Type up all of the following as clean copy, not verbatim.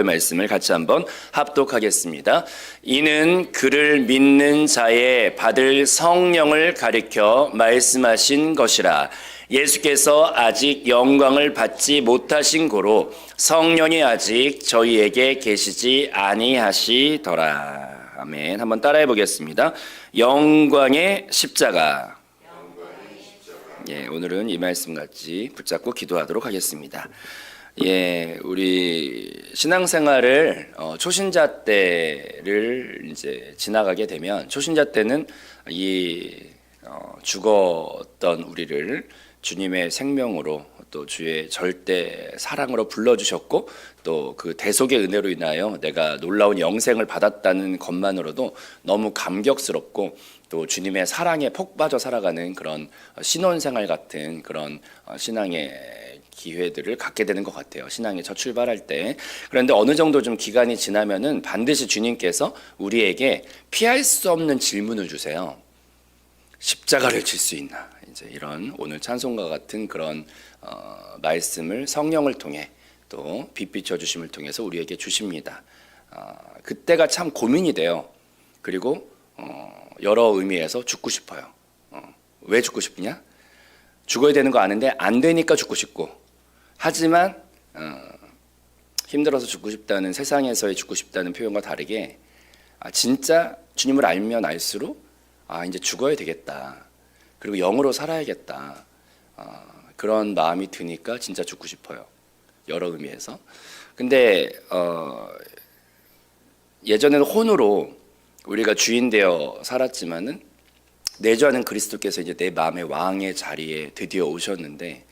말씀을 같이 한번 합독하겠습니다. 이는 그를 믿는 자의 받을 성령을 가리켜 말씀하신 것이라. 예수께서 아직 영광을 받지 못하신 고로 성령이 아직 저희에게 계시지 아니하시더라. 아멘. 한번 따라해 보겠습니다. 영광의 십자가. 예, 오늘은 이 말씀 같이 붙잡고 기도하도록 하겠습니다. 예, 우리 신앙생활을 초신자 때를 이제 지나가게 되면, 초신자 때는 죽었던 우리를 주님의 생명으로 또 주의 절대 사랑으로 불러주셨고, 또 그 대속의 은혜로 인하여 내가 놀라운 영생을 받았다는 것만으로도 너무 감격스럽고, 또 주님의 사랑에 폭 빠져 살아가는 그런 신혼생활 같은 그런 신앙의 기회들을 갖게 되는 것 같아요. 신앙의 첫 출발할 때. 그런데 어느 정도 좀 기간이 지나면은 반드시 주님께서 우리에게 피할 수 없는 질문을 주세요. 십자가를 질 수 있나? 이제 이런 오늘 찬송과 같은 그런 말씀을 성령을 통해 또 빛 비춰 주심을 통해서 우리에게 주십니다. 그때가 참 고민이 돼요. 그리고 여러 의미에서 죽고 싶어요. 왜 죽고 싶냐? 죽어야 되는 거 아는데 안 되니까 죽고 싶고, 하지만 힘들어서 죽고 싶다는, 세상에서의 죽고 싶다는 표현과 다르게 진짜 주님을 알면 알수록 이제 죽어야 되겠다, 그리고 영으로 살아야겠다, 그런 마음이 드니까 진짜 죽고 싶어요. 여러 의미에서. 근데 예전에는 혼으로 우리가 주인 되어 살았지만은 내주하는 그리스도께서 이제 내 마음의 왕의 자리에 드디어 오셨는데,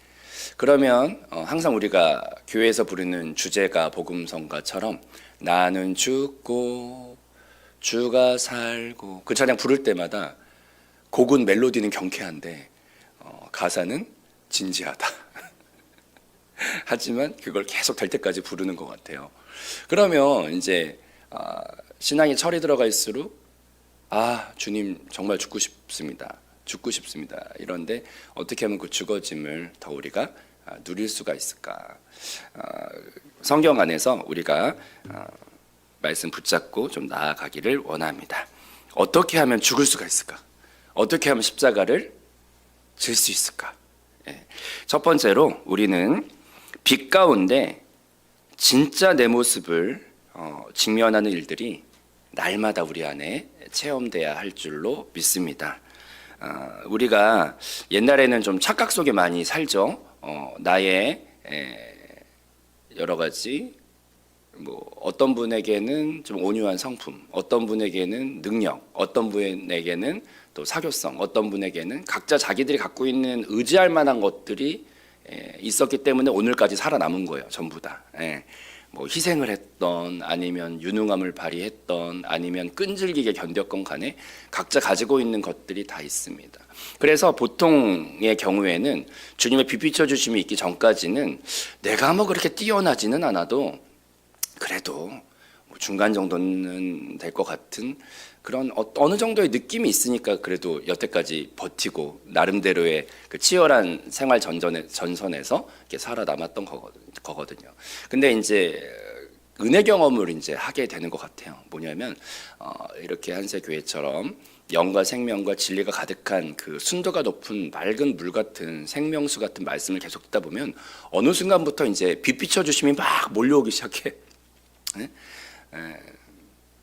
그러면 항상 우리가 교회에서 부르는 주제가 복음성가처럼 나는 죽고 주가 살고, 그 찬양 부를 때마다 곡은 멜로디는 경쾌한데 가사는 진지하다. 하지만 그걸 계속 될 때까지 부르는 것 같아요. 그러면 이제 신앙이 철이 들어갈수록 주님 정말 죽고 싶습니다. 이런데 어떻게 하면 그 죽어짐을 더 우리가 누릴 수가 있을까? 성경 안에서 우리가 말씀 붙잡고 좀 나아가기를 원합니다. 어떻게 하면 죽을 수가 있을까? 어떻게 하면 십자가를 질 수 있을까? 첫 번째로 우리는 빛 가운데 진짜 내 모습을 직면하는 일들이 날마다 우리 안에 체험돼야 할 줄로 믿습니다. 우리가 옛날에는 좀 착각 속에 많이 살죠. 나의 여러 가지, 어떤 분에게는 좀 온유한 성품, 어떤 분에게는 능력, 어떤 분에게는 또 사교성, 어떤 분에게는 각자 자기들이 갖고 있는 의지할 만한 것들이 있었기 때문에 오늘까지 살아남은 거예요. 전부 다. 희생을 했던, 아니면 유능함을 발휘했던, 아니면 끈질기게 견뎠건 간에 각자 가지고 있는 것들이 다 있습니다. 그래서 보통의 경우에는 주님의 빛 비춰주심이 있기 전까지는 내가 그렇게 뛰어나지는 않아도 그래도 중간 정도는 될 것 같은 그런 어느 정도의 느낌이 있으니까 그래도 여태까지 버티고 나름대로의 그 치열한 생활 전선에서 이렇게 살아남았던 거거든요. 근데 이제 은혜 경험을 이제 하게 되는 것 같아요. 뭐냐면 이렇게 한세교회처럼 영과 생명과 진리가 가득한 그 순도가 높은 맑은 물 같은 생명수 같은 말씀을 계속 듣다 보면 어느 순간부터 이제 빛 비춰주심이 막 몰려오기 시작해.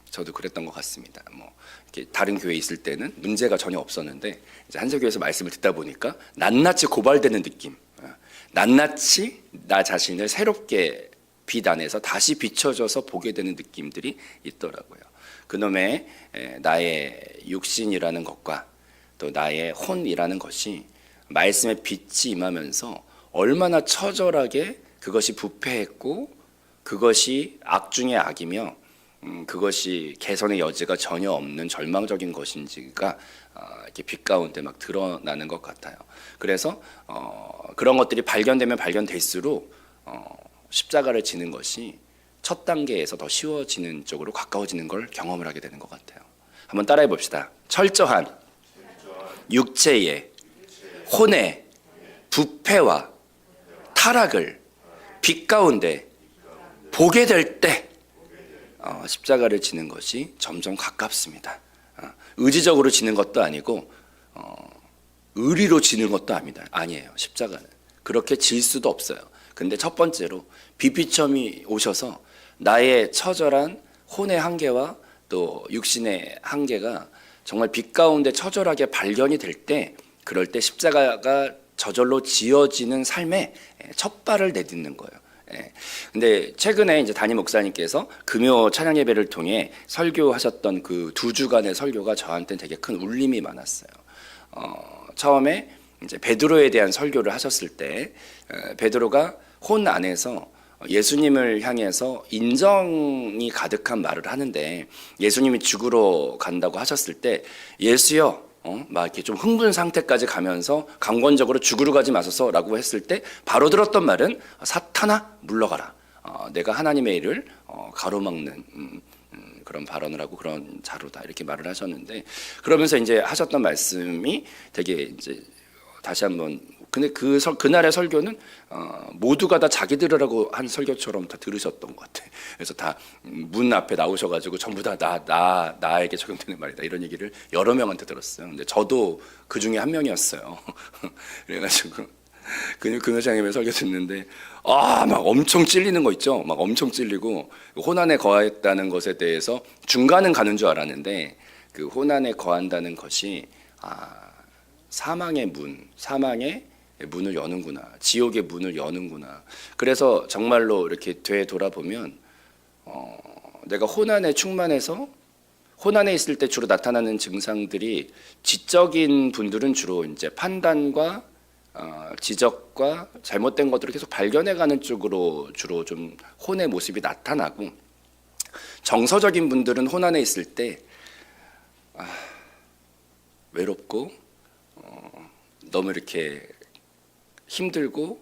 저도 그랬던 것 같습니다. 이렇게 다른 교회에 있을 때는 문제가 전혀 없었는데 이제 한세교회에서 말씀을 듣다 보니까 낱낱이 고발되는 느낌, 낱낱이 나 자신을 새롭게 빛 안에서 다시 비춰져서 보게 되는 느낌들이 있더라고요. 그놈의 나의 육신이라는 것과 또 나의 혼이라는 것이 말씀의 빛이 임하면서 얼마나 처절하게 그것이 부패했고 그것이 악 중의 악이며 그것이 개선의 여지가 전혀 없는 절망적인 것인지가 이렇게 빛 가운데 막 드러나는 것 같아요. 그래서 그런 것들이 발견되면 발견될수록 십자가를 지는 것이 첫 단계에서 더 쉬워지는 쪽으로 가까워지는 걸 경험을 하게 되는 것 같아요. 한번 따라해 봅시다. 철저한 육체의 혼의 부패와 타락을 빛 가운데 보게 될 때 십자가를 지는 것이 점점 가깝습니다. 의지적으로 지는 것도 아니고 의리로 지는 것도 아니에요. 십자가는 그렇게 질 수도 없어요. 근데 첫 번째로 비피첨이 오셔서 나의 처절한 혼의 한계와 또 육신의 한계가 정말 빛 가운데 처절하게 발견이 될 때, 그럴 때 십자가가 저절로 지어지는 삶에 첫 발을 내딛는 거예요. 근데 최근에 이제 담임 목사님께서 금요 찬양 예배를 통해 설교하셨던 그 2주간의 설교가 저한테는 되게 큰 울림이 많았어요. 처음에 이제 베드로에 대한 설교를 하셨을 때, 베드로가 혼 안에서 예수님을 향해서 인정이 가득한 말을 하는데, 예수님이 죽으러 간다고 하셨을 때 예수여 막 이렇게 좀 흥분 상태까지 가면서 강권적으로 죽으러 가지 마소서라고 했을 때 바로 들었던 말은 사탄아 물러가라. 내가 하나님의 일을 가로막는 그런 발언을 하고 그런 자로다 이렇게 말을 하셨는데, 그러면서 이제 하셨던 말씀이 되게 이제 다시 한번, 근데 그날의 설교는 모두가 다 자기 들으라고 한 설교처럼 다 들으셨던 것 같아. 그래서 다 문 앞에 나오셔가지고 전부 다 나에게 적용되는 말이다 이런 얘기를 여러 명한테 들었어요. 근데 저도 그 중에 한 명이었어요. 그래가지고 금요장님의 설교 듣는데 막 엄청 찔리는 거 있죠. 막 엄청 찔리고, 혼안에 거했다는 것에 대해서 중간은 가는 줄 알았는데, 그 혼안에 거한다는 것이 사망의 문을 여는구나, 지옥의 문을 여는구나. 그래서 정말로 이렇게 되돌아보면 내가 혼안에 충만해서, 혼안에 있을 때 주로 나타나는 증상들이, 지적인 분들은 주로 이제 판단과 지적과 잘못된 것들을 계속 발견해가는 쪽으로 주로 좀 혼의 모습이 나타나고, 정서적인 분들은 혼안에 있을 때 외롭고 너무 이렇게 힘들고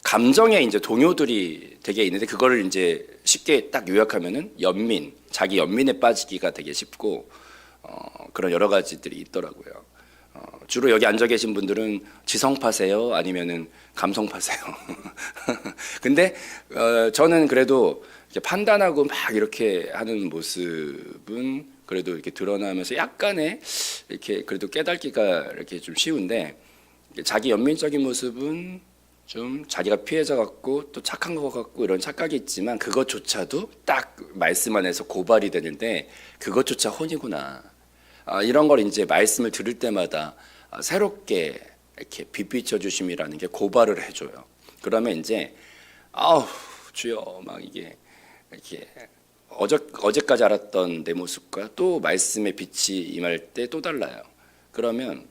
감정의 이제 동요들이 되게 있는데, 그거를 이제 쉽게 딱 요약하면은 자기 연민에 빠지기가 되게 쉽고 그런 여러 가지들이 있더라고요. 주로 여기 앉아 계신 분들은 지성파세요? 아니면은 감성파세요? 근데 저는 그래도 이렇게 판단하고 막 이렇게 하는 모습은 그래도 이렇게 드러나면서 약간의 이렇게 그래도 깨닫기가 이렇게 좀 쉬운데, 자기 연민적인 모습은 좀 자기가 피해자 같고 또 착한 것 같고 이런 착각이 있지만, 그것조차도 딱 말씀 안에서 고발이 되는데 그것조차 혼이구나. 이런 걸 이제 말씀을 들을 때마다 새롭게 이렇게 빛비춰 주심이라는 게 고발을 해줘요. 그러면 이제 주여 막 이게 이렇게 어제까지 알았던 내 모습과 또 말씀의 빛이 임할 때 또 달라요. 그러면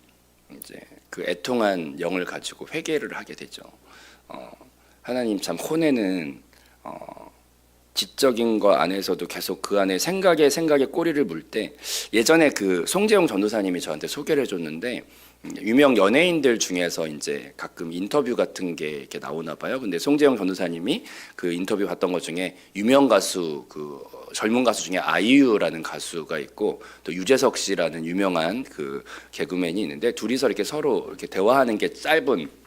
이제 그 애통한 영을 가지고 회개를 하게 되죠. 하나님 참 혼에는 지적인 거 안에서도 계속 그 안에 생각에 꼬리를 물 때, 예전에 그 송재용 전도사님이 저한테 소개를 해줬는데, 유명 연예인들 중에서 이제 가끔 인터뷰 같은 게 이렇게 나오나 봐요. 근데 송재용 전도사님이 그 인터뷰 봤던 것 중에 유명 가수, 그 젊은 가수 중에 아이유라는 가수가 있고 또 유재석 씨라는 유명한 그 개그맨이 있는데, 둘이서 이렇게 서로 이렇게 대화하는 게 짧은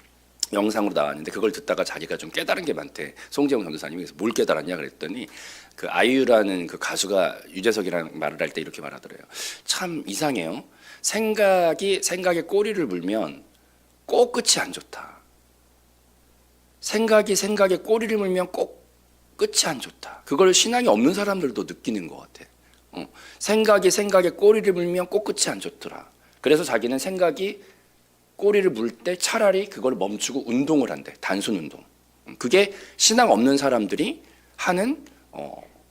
영상으로 나왔는데, 그걸 듣다가 자기가 좀 깨달은 게 많대. 송재용 전도사님이. 그래서 뭘 깨달았냐 그랬더니, 그 아이유라는 그 가수가 유재석이라는 말을 할 때 이렇게 말하더래요. 참 이상해요. 생각에 꼬리를 물면 꼭 끝이 안 좋다. 생각에 꼬리를 물면 꼭 끝이 안 좋다. 그걸 신앙이 없는 사람들도 느끼는 것 같아. 생각에 꼬리를 물면 꼭 끝이 안 좋더라. 그래서 자기는 생각이 꼬리를 물 때 차라리 그걸 멈추고 운동을 한대. 단순 운동. 그게 신앙 없는 사람들이 하는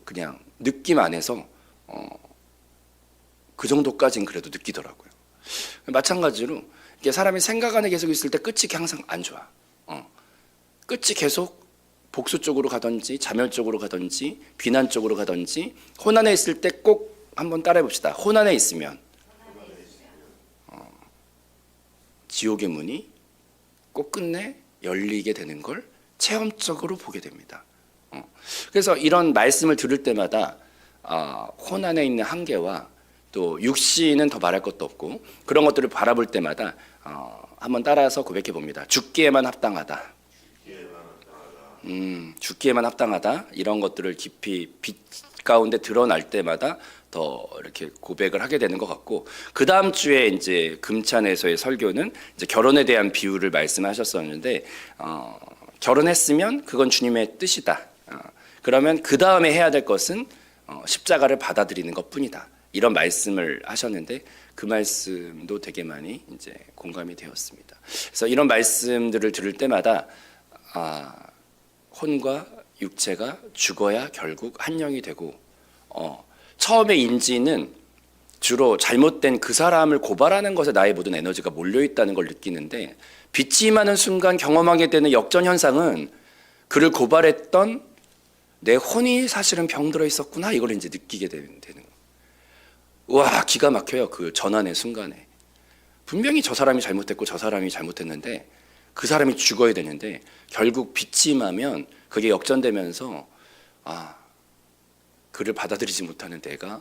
그냥 느낌 안에서 그 정도까지는 그래도 느끼더라고요. 마찬가지로 이게 사람이 생각 안에 계속 있을 때 끝이 항상 안 좋아. 끝이 계속 복수 쪽으로 가든지 자멸 쪽으로 가든지 비난 쪽으로 가든지, 혼안에 있을 때 꼭 한번 따라해 봅시다. 혼안에 있으면 지옥의 문이 꼭 끝내 열리게 되는 걸 체험적으로 보게 됩니다. 그래서 이런 말씀을 들을 때마다 혼안에 있는 한계와 또 육신은 더 말할 것도 없고, 그런 것들을 바라볼 때마다 한번 따라서 고백해 봅니다. 죽기에만 합당하다. 죽기에만 합당하다 이런 것들을 깊이 빛 가운데 드러날 때마다 더 이렇게 고백을 하게 되는 것 같고, 그 다음 주에 이제 금찬에서의 설교는 이제 결혼에 대한 비유를 말씀하셨었는데, 결혼했으면 그건 주님의 뜻이다. 그러면 그 다음에 해야 될 것은 십자가를 받아들이는 것뿐이다. 이런 말씀을 하셨는데 그 말씀도 되게 많이 이제 공감이 되었습니다. 그래서 이런 말씀들을 들을 때마다 혼과 육체가 죽어야 결국 한 영이 되고, 처음에 인지는 주로 잘못된 그 사람을 고발하는 것에 나의 모든 에너지가 몰려있다는 걸 느끼는데, 빛이 임하는 순간 경험하게 되는 역전 현상은 그를 고발했던 내 혼이 사실은 병들어 있었구나, 이걸 이제 느끼게 되는 거예요. 와, 기가 막혀요. 그 전환의 순간에 분명히 저 사람이 잘못했고 저 사람이 잘못했는데 그 사람이 죽어야 되는데, 결국 빛이 임하면 그게 역전되면서 그를 받아들이지 못하는 내가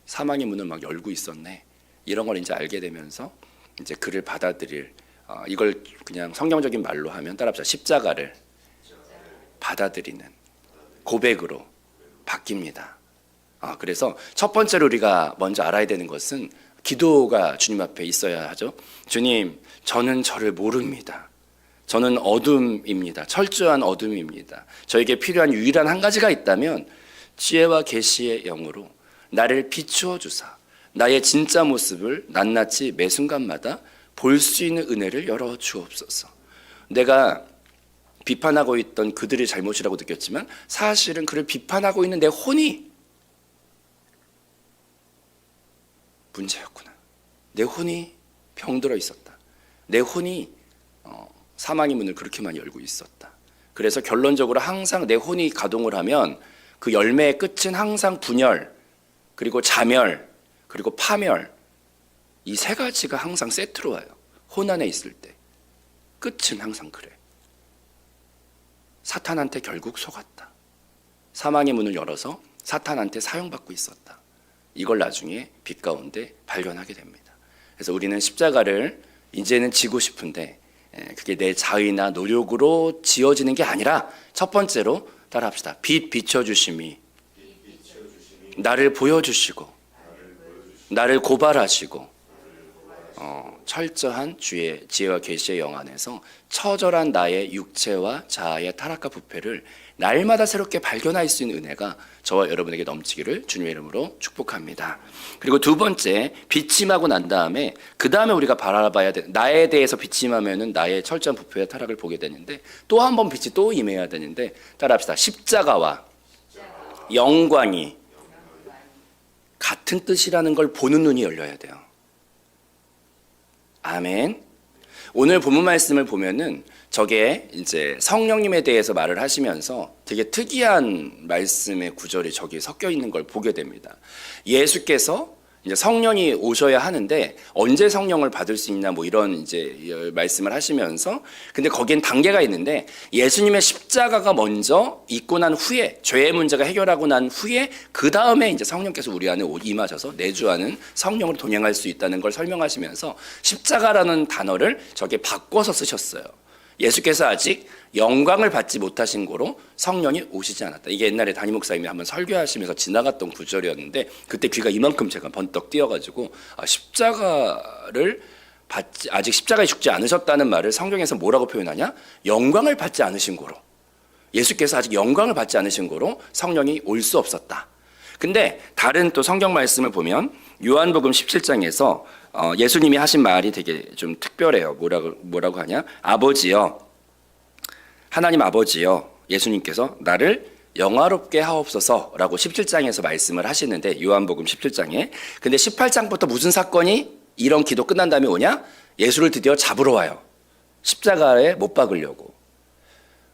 사망의 문을 막 열고 있었네, 이런 걸 이제 알게 되면서 이제 그를 받아들일, 이걸 그냥 성경적인 말로 하면 따라합시다. 십자가를 받아들이는 고백으로 바뀝니다. 그래서 첫 번째로 우리가 먼저 알아야 되는 것은 기도가 주님 앞에 있어야 하죠. 주님, 저는 저를 모릅니다. 저는 어둠입니다. 철저한 어둠입니다. 저에게 필요한 유일한 한 가지가 있다면 지혜와 계시의 영으로 나를 비추어 주사 나의 진짜 모습을 낱낱이 매 순간마다 볼 수 있는 은혜를 열어 주옵소서. 내가 비판하고 있던 그들의 잘못이라고 느꼈지만 사실은 그를 비판하고 있는 내 혼이 문제였구나. 내 혼이 병들어 있었다. 내 혼이 사망의 문을 그렇게 많이 열고 있었다. 그래서 결론적으로 항상 내 혼이 가동을 하면 그 열매의 끝은 항상 분열, 그리고 자멸, 그리고 파멸, 이 세 가지가 항상 세트로 와요. 혼 안에 있을 때 끝은 항상 그래. 사탄한테 결국 속았다. 사망의 문을 열어서 사탄한테 사용받고 있었다. 이걸 나중에 빛 가운데 발견하게 됩니다. 그래서 우리는 십자가를 이제는 지고 싶은데, 그게 내 자의나 노력으로 지어지는 게 아니라 첫 번째로 따라합시다. 빛 비춰주심이 나를 보여주시고 나를 고발하시고 철저한 주의 지혜와 계시의 영 안에서 처절한 나의 육체와 자아의 타락과 부패를 날마다 새롭게 발견할 수 있는 은혜가 저와 여러분에게 넘치기를 주님의 이름으로 축복합니다. 그리고 두 번째, 빛이 임하고 난 다음에 그 다음에 우리가 바라봐야 돼. 나에 대해서 빛이 임하면은 나의 철저한 부패와 타락을 보게 되는데, 또 한 번 빛이 또 임해야 되는데, 따라합시다. 십자가와 영광이 같은 뜻이라는 걸 보는 눈이 열려야 돼요. 아멘. 오늘 본문 말씀을 보면은 저게 이제 성령님에 대해서 말을 하시면서 되게 특이한 말씀의 구절이 저기 섞여 있는 걸 보게 됩니다. 예수께서 이제 성령이 오셔야 하는데 언제 성령을 받을 수 있냐, 뭐 이런 이제 말씀을 하시면서, 근데 거기엔 단계가 있는데 예수님의 십자가가 먼저 있고 난 후에, 죄의 문제가 해결하고 난 후에 그 다음에 이제 성령께서 우리 안에 임하셔서 내주하는 성령으로 동행할 수 있다는 걸 설명하시면서 십자가라는 단어를 저게 바꿔서 쓰셨어요. 예수께서 아직 영광을 받지 못하신 거로 성령이 오시지 않았다. 이게 옛날에 담임 목사님이 한번 설교하시면서 지나갔던 구절이었는데, 그때 귀가 이만큼 제가 번떡 뛰어가지고 십자가를 받지, 아직 십자가에 죽지 않으셨다는 말을 성경에서 뭐라고 표현하냐? 영광을 받지 않으신 거로, 예수께서 아직 영광을 받지 않으신 거로 성령이 올 수 없었다. 근데 다른 또 성경 말씀을 보면 요한복음 17장에서 예수님이 하신 말이 되게 좀 특별해요. 뭐라고 하냐? 아버지여, 하나님 아버지여, 예수님께서 나를 영화롭게 하옵소서라고 17장에서 말씀을 하시는데, 요한복음 17장에. 근데 18장부터 무슨 사건이 이런 기도 끝난 다음에 오냐? 예수를 드디어 잡으러 와요. 십자가에 못 박으려고.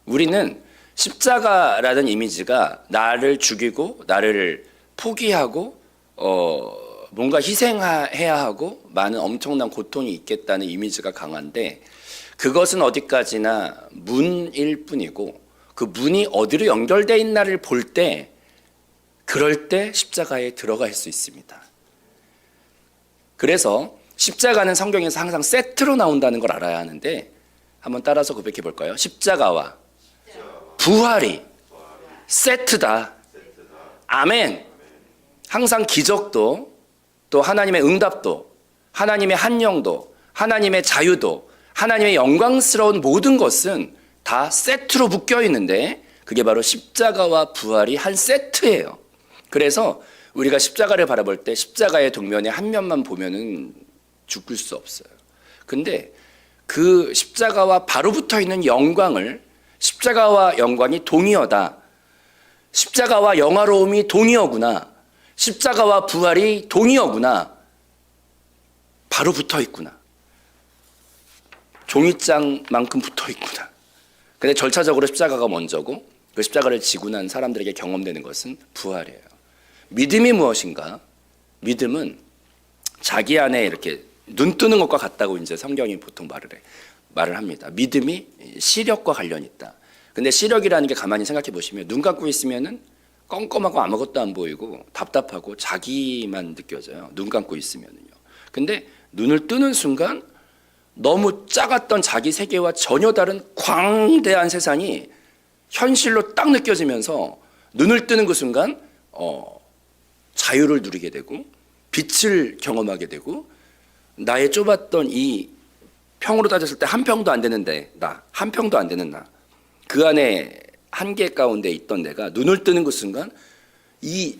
우리는 십자가라는 이미지가 나를 죽이고 나를 포기하고 뭔가 희생해야 하고 많은 엄청난 고통이 있겠다는 이미지가 강한데, 그것은 어디까지나 문일 뿐이고, 그 문이 어디로 연결되어 있나를 볼 때, 그럴 때 십자가에 들어갈 수 있습니다. 그래서 십자가는 성경에서 항상 세트로 나온다는 걸 알아야 하는데, 한번 따라서 고백해 볼까요? 십자가와 부활이 세트다. 아멘. 항상 기적도, 또 하나님의 응답도, 하나님의 한영도, 하나님의 자유도, 하나님의 영광스러운 모든 것은 다 세트로 묶여 있는데, 그게 바로 십자가와 부활이 한 세트예요. 그래서 우리가 십자가를 바라볼 때 십자가의 동면의 한 면만 보면은 죽을 수 없어요. 근데 그 십자가와 바로 붙어 있는 영광을, 십자가와 영광이 동의어다, 십자가와 영화로움이 동의어구나, 십자가와 부활이 동의어구나, 바로 붙어 있구나, 종이장만큼 붙어 있구나. 근데 절차적으로 십자가가 먼저고, 그 십자가를 지고 난 사람들에게 경험되는 것은 부활이에요. 믿음이 무엇인가? 믿음은 자기 안에 이렇게 눈 뜨는 것과 같다고 이제 성경이 보통 말을 합니다. 믿음이 시력과 관련이 있다. 근데 시력이라는 게 가만히 생각해 보시면 눈 감고 있으면은 껌껌하고 아무것도 안 보이고 답답하고 자기만 느껴져요. 눈 감고 있으면은요. 근데 눈을 뜨는 순간 너무 작았던 자기 세계와 전혀 다른 광대한 세상이 현실로 딱 느껴지면서 눈을 뜨는 그 순간 자유를 누리게 되고 빛을 경험하게 되고, 나의 좁았던 이 평으로 따졌을 때 한 평도 안 되는데 한 평도 안 되는 나, 그 안에 한계 가운데 있던 내가 눈을 뜨는 그 순간 이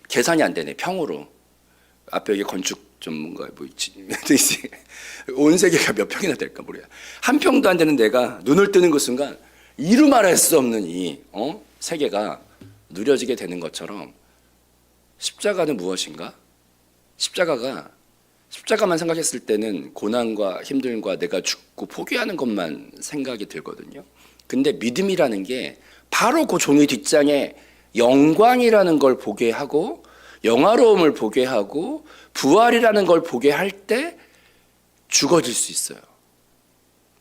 계산이 안 되네. 평으로 앞에 여기 건축 전문가 뭐 있지, 온 세계가 몇 평이나 될까 모르겠어. 한 평도 안 되는 내가 눈을 뜨는 그 순간 이루 말할 수 없는 이 세계가 누려지게 되는 것처럼, 십자가는 무엇인가? 십자가만 생각했을 때는 고난과 힘듦과 내가 죽고 포기하는 것만 생각이 들거든요. 근데 믿음이라는 게 바로 그 종이 뒷장에 영광이라는 걸 보게 하고, 영화로움을 보게 하고, 부활이라는 걸 보게 할 때 죽어질 수 있어요.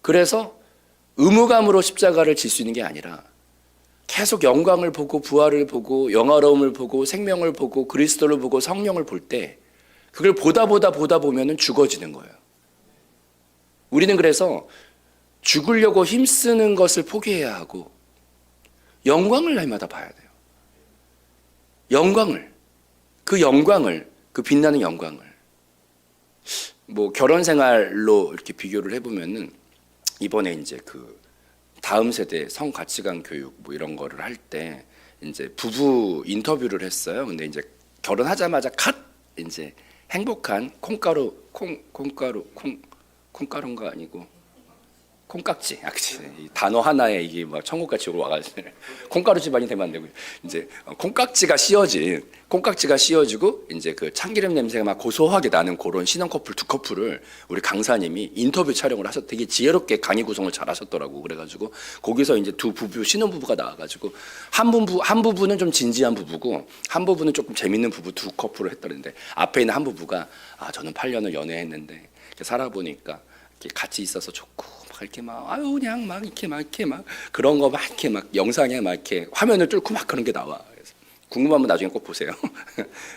그래서 의무감으로 십자가를 질 수 있는 게 아니라 계속 영광을 보고 부활을 보고 영화로움을 보고 생명을 보고 그리스도를 보고 성령을 볼 때 그걸 보다 보면은 죽어지는 거예요. 우리는 그래서 죽으려고 힘쓰는 것을 포기해야 하고 영광을 날마다 봐야 돼요. 그 빛나는 영광을. 뭐 결혼 생활로 이렇게 비교를 해보면은, 이번에 이제 그 다음 세대 성 가치관 교육 뭐 이런 거를 할 때 이제 부부 인터뷰를 했어요. 근데 이제 결혼하자마자 이제 행복한 콩가루인가 아니고 콩깍지, 이 단어 하나에 이게 막 천국같이 와가지고 콩가루 집안이 되면 안 되고, 이제 콩깍지가 씌워지고 이제 그 참기름 냄새가 막 고소하게 나는 그런 신혼 커플 두 커플을 우리 강사님이 인터뷰 촬영을 하셨. 되게 지혜롭게 강의 구성을 잘 하셨더라고. 그래가지고 거기서 이제 두 부부, 신혼 부부가 나와가지고 한 부부는 좀 진지한 부부고 한 부부는 조금 재밌는 부부 두 커플을 했다는데, 앞에 있는 한 부부가 저는 8년을 연애했는데 살아보니까 이렇게 같이 있어서 좋고. 이렇게 그냥 이렇게 막 그런 거 막 이렇게 막 영상에 막 이렇게 화면을 뚫고 막 그런 게 나와. 그래서 궁금하면 나중에 꼭 보세요.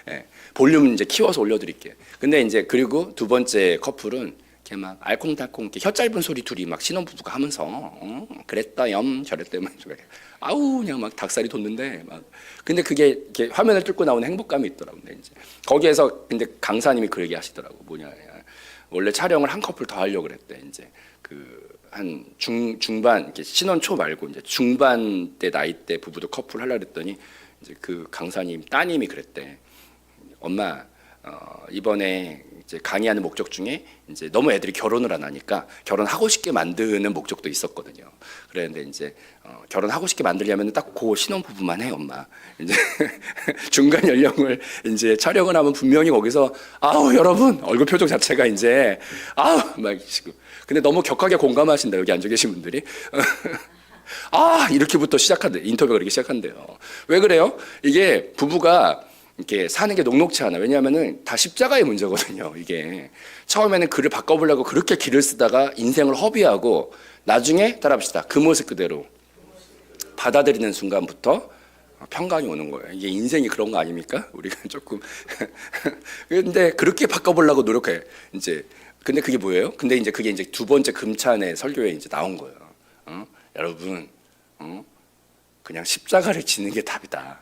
네, 볼륨 이제 키워서 올려드릴게요. 근데 이제 그리고 두 번째 커플은 이렇게 막 알콩달콩 이렇게 혀 짧은 소리 둘이 막 신혼부부가 하면서 그랬다 저랬다 그냥 막 닭살이 돋는데 막. 근데 그게 이렇게 화면을 뚫고 나오는 행복감이 있더라고요. 근데 이제 거기에서 근데 강사님이 그 얘기 하시더라고. 뭐냐, 원래 촬영을 한 커플 더 하려고 그랬대. 이제 그 한 중반, 이렇게 신혼 초 말고 이제 중반 때 나이 때 부부도 커플 하려고 그랬더니 이제 그 강사님 따님이 그랬대. 엄마, 이번에 이제 강의하는 목적 중에 이제 너무 애들이 결혼을 안 하니까 결혼하고 싶게 만드는 목적도 있었거든요. 그랬는데 이제 결혼하고 싶게 만들려면 딱 그 신혼부부만 해, 엄마. 이제 중간 연령을 이제 촬영을 하면 분명히 거기서 여러분 얼굴 표정 자체가 이제 막 지금. 근데 너무 격하게 공감하신다, 여기 앉아 계신 분들이. 이렇게부터 시작한대. 인터뷰가 이렇게 시작한대요. 왜 그래요? 이게 부부가 이렇게 사는 게 녹록치 않아. 왜냐하면은 다 십자가의 문제거든요. 이게 처음에는 글을 바꿔보려고 그렇게 길을 쓰다가 인생을 허비하고 나중에 따라합시다. 그 모습 그대로 받아들이는 순간부터 평강이 오는 거예요. 이게 인생이 그런 거 아닙니까? 우리가 조금 근데 그렇게 바꿔보려고 노력해. 이제 근데 그게 뭐예요? 근데 이제 그게 이제 두 번째 금찬의 설교에 이제 나온 거예요. 여러분, 그냥 십자가를 지는 게 답이다.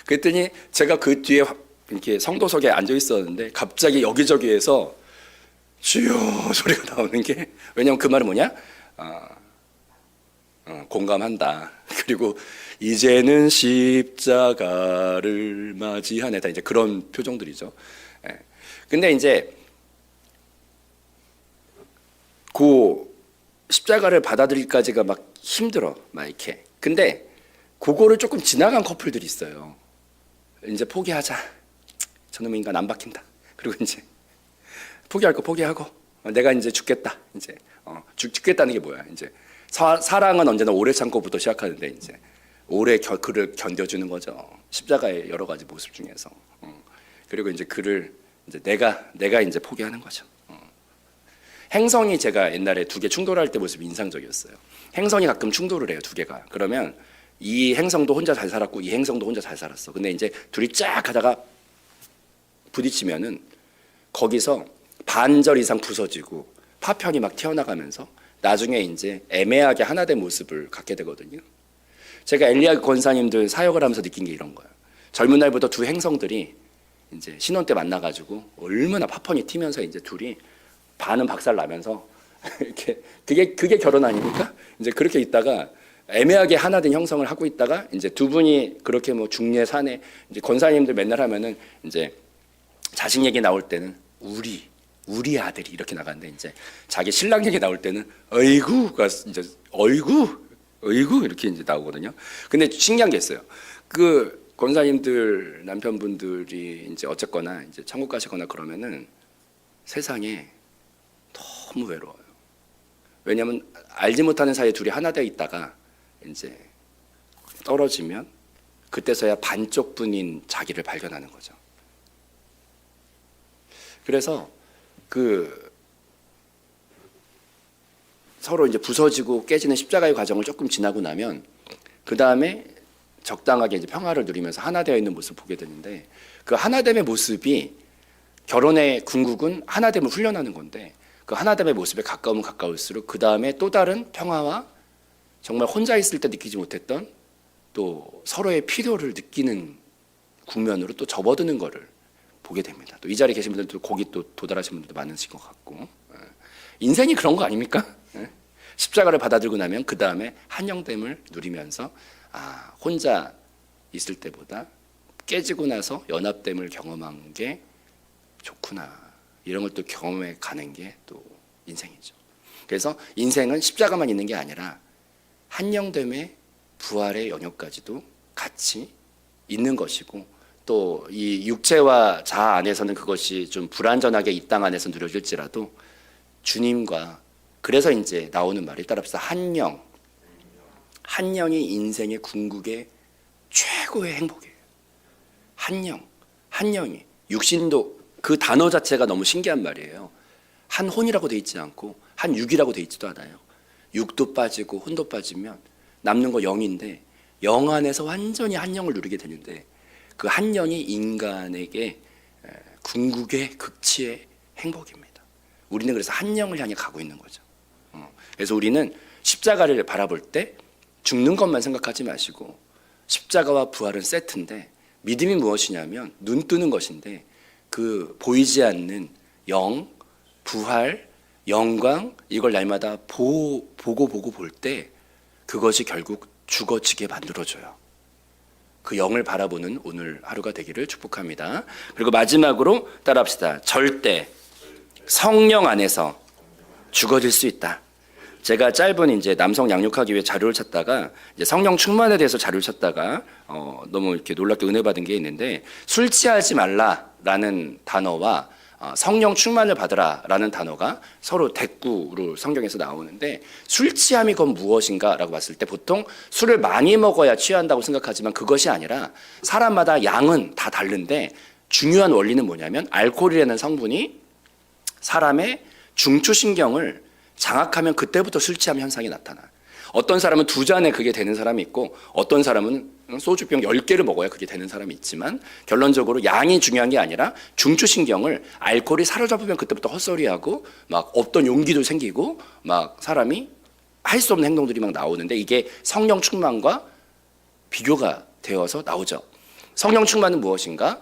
그랬더니 제가 그 뒤에 이렇게 성도석에 앉아 있었는데 갑자기 여기저기에서 주여 소리가 나오는 게, 왜냐면 그 말은 뭐냐? 공감한다. 그리고 이제는 십자가를 맞이하네. 다 이제 그런 표정들이죠. 예. 근데 이제 그 십자가를 받아들이기까지가 막 힘들어, 막 이렇게. 근데 그거를 조금 지나간 커플들이 있어요. 이제 포기하자. 저놈의 인간 안 바뀐다. 그리고 이제 포기할 거 포기하고 내가 이제 죽겠다. 이제 죽겠다는 게 뭐야? 이제 사랑은 언제나 오래 참고부터 시작하는데 이제 오래 그를 견뎌주는 거죠. 십자가의 여러 가지 모습 중에서. 그리고 이제 그를 이제 내가 이제 포기하는 거죠. 행성이 제가 옛날에 두 개 충돌할 때 모습이 인상적이었어요. 행성이 가끔 충돌을 해요, 두 개가. 그러면 이 행성도 혼자 잘 살았고 이 행성도 혼자 잘 살았어. 근데 이제 둘이 쫙 가다가 부딪히면은 거기서 반절 이상 부서지고 파편이 막 튀어나가면서 나중에 이제 애매하게 하나 된 모습을 갖게 되거든요. 제가 엘리야 권사님들 사역을 하면서 느낀 게 이런 거예요. 젊은 날부터 두 행성들이 이제 신혼 때 만나가지고 얼마나 파편이 튀면서 이제 둘이 반은 박살 나면서 이렇게 그게 결혼 아닙니까? 이제 그렇게 있다가 애매하게 하나 된 형성을 하고 있다가 이제 두 분이 그렇게 뭐 중례 사내 이제 권사님들 맨날 하면은 이제 자식 얘기 나올 때는 우리 아들이 이렇게 나가는데 이제 자기 신랑 얘기 나올 때는 어이구가 이제 어이구 이렇게 이제 나오거든요. 근데 신기한 게 있어요. 그 권사님들 남편분들이 이제 어쨌거나 이제 천국 가시거나 그러면은 세상에 너무 외로워요. 왜냐하면 알지 못하는 사이에 둘이 하나 되어 있다가 이제 떨어지면 그때서야 반쪽뿐인 자기를 발견하는 거죠. 그래서 그 서로 이제 부서지고 깨지는 십자가의 과정을 조금 지나고 나면 그 다음에 적당하게 이제 평화를 누리면서 하나 되어 있는 모습을 보게 되는데, 그 하나됨의 모습이 결혼의 궁극은 하나됨을 훈련하는 건데, 그 하나됨의 모습에 가까우면 가까울수록 그 다음에 또 다른 평화와 정말 혼자 있을 때 느끼지 못했던 또 서로의 필요를 느끼는 국면으로 또 접어드는 거를 보게 됩니다. 또 이 자리에 계신 분들도 거기 또 도달하신 분들도 많으신 것 같고, 인생이 그런 거 아닙니까? 십자가를 받아들고 나면 그 다음에 한영됨을 누리면서 혼자 있을 때보다 깨지고 나서 연합됨을 경험한 게 좋구나, 이런 걸 또 경험해 가는 게 또 인생이죠. 그래서 인생은 십자가만 있는 게 아니라 한영됨의 부활의 영역까지도 같이 있는 것이고, 또 이 육체와 자아 안에서는 그것이 좀 불완전하게 이 땅 안에서 누려질지라도 주님과, 그래서 이제 나오는 말이 따라합시다. 한영이 인생의 궁극의 최고의 행복이에요. 한영이 육신도 그 단어 자체가 너무 신기한 말이에요. 한혼이라고 돼 있지 않고 한육이라고 돼 있지도 않아요. 육도 빠지고 혼도 빠지면 남는 거 영인데, 영 안에서 완전히 한영을 누리게 되는데, 그 한영이 인간에게 궁극의 극치의 행복입니다. 우리는 그래서 한영을 향해 가고 있는 거죠. 그래서 우리는 십자가를 바라볼 때 죽는 것만 생각하지 마시고, 십자가와 부활은 세트인데, 믿음이 무엇이냐면 눈 뜨는 것인데, 그 보이지 않는 영, 부활, 영광, 이걸 날마다 보고 볼 때 그것이 결국 죽어지게 만들어줘요. 그 영을 바라보는 오늘 하루가 되기를 축복합니다. 그리고 마지막으로 따라합시다. 절대 성령 안에서 죽어질 수 있다. 제가 짧은 이제 남성 양육하기 위해 자료를 찾다가 이제 성령 충만에 대해서 자료를 찾다가 너무 이렇게 놀랍게 은혜 받은 게 있는데, 술 취하지 말라라는 단어와 성령 충만을 받으라라는 단어가 서로 대꾸로 성경에서 나오는데, 술 취함이 그건 무엇인가라고 봤을 때 보통 술을 많이 먹어야 취한다고 생각하지만 그것이 아니라 사람마다 양은 다 다른데, 중요한 원리는 뭐냐면 알코올이라는 성분이 사람의 중추신경을 장악하면 그때부터 술 취함 현상이 나타나. 어떤 사람은 2잔에 그게 되는 사람이 있고, 어떤 사람은 소주병 10개를 먹어야 그게 되는 사람이 있지만, 결론적으로 양이 중요한 게 아니라 중추신경을 알코올이 사로잡으면 그때부터 헛소리하고 막 없던 용기도 생기고 막 사람이 할 수 없는 행동들이 막 나오는데 이게 성령 충만과 비교가 되어서 나오죠. 성령 충만은 무엇인가?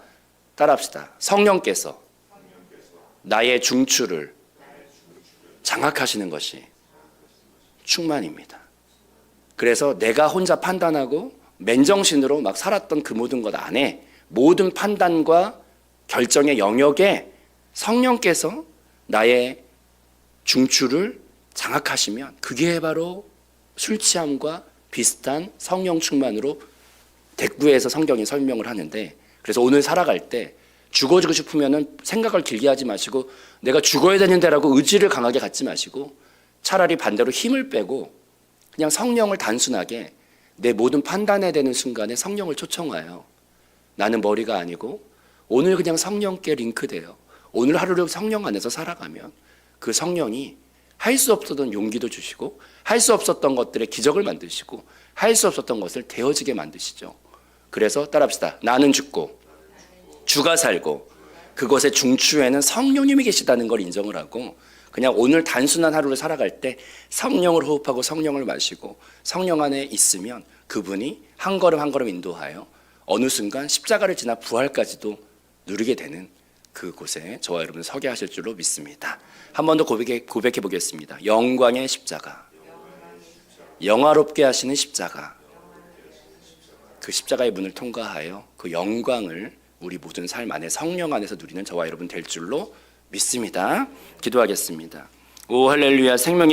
따라합시다. 성령께서 나의 중추를 장악하시는 것이 충만입니다. 그래서 내가 혼자 판단하고 맨정신으로 막 살았던 그 모든 것 안에 모든 판단과 결정의 영역에 성령께서 나의 중추를 장악하시면 그게 바로 술 취함과 비슷한 성령 충만으로 대구에서 성경이 설명을 하는데, 그래서 오늘 살아갈 때 죽어지고 싶으면은 생각을 길게 하지 마시고 내가 죽어야 되는데라고 의지를 강하게 갖지 마시고 차라리 반대로 힘을 빼고 그냥 성령을 단순하게 내 모든 판단해야 되는 순간에 성령을 초청하여 나는 머리가 아니고 오늘 그냥 성령께 링크돼요. 오늘 하루를 성령 안에서 살아가면 그 성령이 할 수 없었던 용기도 주시고 할 수 없었던 것들의 기적을 만드시고 할 수 없었던 것을 되어지게 만드시죠. 그래서 따라합시다. 나는 죽고 주가 살고 그것의 중추에는 성령님이 계시다는 걸 인정을 하고 그냥 오늘 단순한 하루를 살아갈 때 성령을 호흡하고 성령을 마시고 성령 안에 있으면 그분이 한 걸음 한 걸음 인도하여 어느 순간 십자가를 지나 부활까지도 누리게 되는 그곳에 저와 여러분 서게 하실 줄로 믿습니다. 한 번 더 고백해 보겠습니다. 영광의 십자가, 영화롭게 하시는 십자가, 그 십자가의 문을 통과하여 그 영광을 우리 모든 삶 안에 성령 안에서 누리는 저와 여러분 될 줄로 믿습니다. 기도하겠습니다. 오 할렐루야. 생명의